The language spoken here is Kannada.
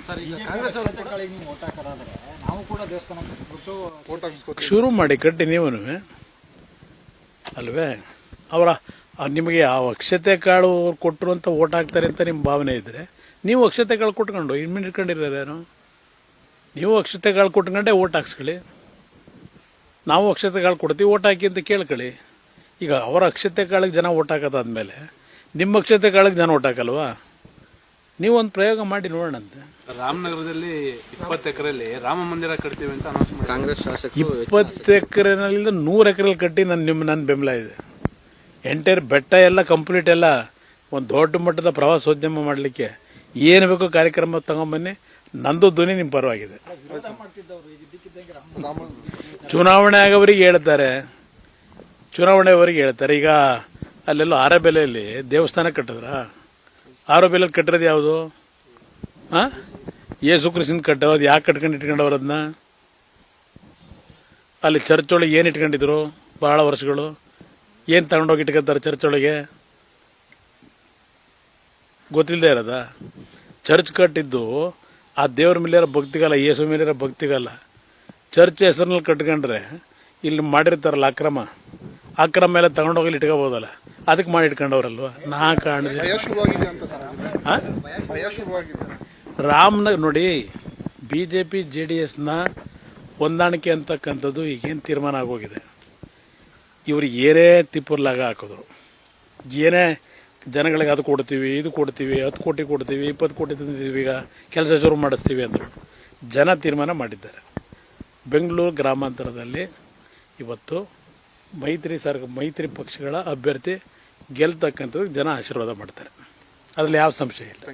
ಸರ್ ಈಗ ಕಾಂಗ್ರೆಸ್ ಅವರು ನೀವು ಓಟ್ ಹಾಕೋದಾದ್ರೆ ನಾವು ಕೂಡ ದೇವಸ್ಥಾನಕ್ಕೆ ಬಿಟ್ಟು ಶುರು ಮಾಡಿ ಕಟ್ಟಿ ನೀವೂ ಅಲ್ವೇ ಅವರ ನಿಮಗೆ ಆ ಅಕ್ಷತೆ ಕಾಳು ಕೊಟ್ಟರು ಅಂತ ಓಟ್ ಹಾಕ್ತಾರೆ ಅಂತ ನಿಮ್ಮ ಭಾವನೆ ಇದ್ರೆ ನೀವು ಅಕ್ಷತೆ ಕಾಳು ಕೊಟ್ಕೊಂಡು ಇಟ್ಕೊಂಡಿರೋರೇನು ನೀವು ಅಕ್ಷತೆ ಕಾಳು ಕೊಟ್ಕೊಂಡೆ ಓಟ್ ಹಾಕ್ಸ್ಕೊಳ್ಳಿ. ನಾವು ಅಕ್ಷತೆ ಕಾಳು ಕೊಡ್ತೀವಿ ಓಟ್ ಹಾಕಿ ಅಂತ ಕೇಳ್ಕೊಳ್ಳಿ. ಈಗ ಅವರ ಅಕ್ಷತೆ ಕಾಳಿಗೆ ಜನ ಓಟ್ ಹಾಕೋದಾದ್ಮೇಲೆ ನಿಮ್ಮ ಅಕ್ಷತೆ ಕಾಳಿಗೆ ಜನ ಓಟ್ ಹಾಕಲ್ವಾ? ನೀವು ಒಂದು ಪ್ರಯೋಗ ಮಾಡಿ ನೋಡೋಣಂತೆ. ರಾಮನಗರದಲ್ಲಿ 20 ಎಕರೆಯಲ್ಲಿ ರಾಮ ಮಂದಿರ ಕಟ್ತೀವಿ ಅಂತ ಅನೌನ್ಸ್ ಮಾಡಿ ಕಾಂಗ್ರೆಸ್ ಶಾಸಕರು 20 ಎಕರೆನಲ್ಲಿ 100 ಎಕರೆಯಲ್ಲಿ ಕಟ್ಟಿ ನನ್ನ ಬೆಂಬಲ ಇದೆ. ಎಂಟೈರ್ ಬೆಟ್ಟ ಎಲ್ಲ ಕಂಪ್ಲೀಟ್ ಎಲ್ಲ ಒಂದು ದೊಡ್ಡ ಮಟ್ಟದ ಪ್ರವಾಸೋದ್ಯಮ ಮಾಡಲಿಕ್ಕೆ ಏನು ಬೇಕೋ ಕಾರ್ಯಕ್ರಮ ತಗೊಂಬನ್ನಿ. ನಂದು ಧ್ವನಿ ನಿಮ್ಮ ಪರವಾಗಿದೆ. ಚುನಾವಣೆ ಆಗೋವರಿಗೆ ಹೇಳ್ತಾರೆ, ಚುನಾವಣೆವರೆಗೆ ಹೇಳ್ತಾರೆ. ಈಗ ಅಲ್ಲೆಲ್ಲೋ ಆರಬೆಲೆಯಲ್ಲಿ ದೇವಸ್ಥಾನ ಕಟ್ಟಿದ್ರ? ಆರಬೆಲೆಯಲ್ಲಿ ಕಟ್ಟಿರೋದು ಯಾವುದು? ಯೇಸು ಕ್ರಿಸ್ತನ ಕಟ್ಟೋದು ಯಾಕೆ ಇಟ್ಕೊಂಡವ್ರು ಅದನ್ನ? ಅಲ್ಲಿ ಚರ್ಚ್ ಒಳಗೆ ಏನು ಇಟ್ಕೊಂಡಿದ್ರು ಬಹಳ ವರ್ಷಗಳು? ಏನು ತಗೊಂಡೋಗಿ ಇಟ್ಕೊತಾರೆ ಚರ್ಚ್ ಒಳಗೆ? ಗೊತ್ತಿಲ್ಲದೆ ಇರೋದ? ಚರ್ಚ್ ಕಟ್ಟಿದ್ದು ಆ ದೇವ್ರ ಮೇಲಿರೋ ಭಕ್ತಿಗಲ್ಲ, ಯೇಸು ಮೇಲಿರೋ ಭಕ್ತಿಗಲ್ಲ. ಚರ್ಚ್ ಹೆಸರಿನಲ್ಲಿ ಕಟ್ಕೊಂಡ್ರೆ ಇಲ್ಲಿ ಮಾಡಿರ್ತಾರಲ್ಲ ಅಕ್ರಮ ಎಲ್ಲ ತಗೊಂಡೋಗಿ ಇಟ್ಕೋಬೋದಲ್ಲ, ಅದಕ್ಕೆ ಮಾಡಿ ಇಟ್ಕೊಂಡವ್ರಲ್ವ? ನಾ ಕಾಣಿದೆ ರಾಮನಗರ ನೋಡಿ. ಬಿಜೆಪಿ JDSನ ಹೊಂದಾಣಿಕೆ ಅಂತಕ್ಕಂಥದ್ದು ಈಗೇನು ತೀರ್ಮಾನ ಆಗೋಗಿದೆ. ಇವ್ರಿಗೆ ಏನೇ ತಿಪ್ಪರ್ಲಾಗ ಹಾಕಿದ್ರು, ಏನೇ ಜನಗಳಿಗೆ ಅದು ಕೊಡ್ತೀವಿ, ಇದು ಕೊಡ್ತೀವಿ, 10 ಕೋಟಿ ಕೊಡ್ತೀವಿ, 20 ಕೋಟಿ ತಂದಿದ್ದೀವಿ, ಈಗ ಕೆಲಸ ಶುರು ಮಾಡಿಸ್ತೀವಿ ಅಂದರು. ಜನ ತೀರ್ಮಾನ ಮಾಡಿದ್ದಾರೆ. ಬೆಂಗಳೂರು ಗ್ರಾಮಾಂತರದಲ್ಲಿ ಇವತ್ತು ಮೈತ್ರಿ ಪಕ್ಷಗಳ ಅಭ್ಯರ್ಥಿ ಗೆಲ್ತಕ್ಕಂಥದ್ದು ಜನ ಆಶೀರ್ವಾದ ಮಾಡ್ತಾರೆ. ಅದರಲ್ಲಿ ಯಾವ ಸಂಶಯ ಇಲ್ಲ.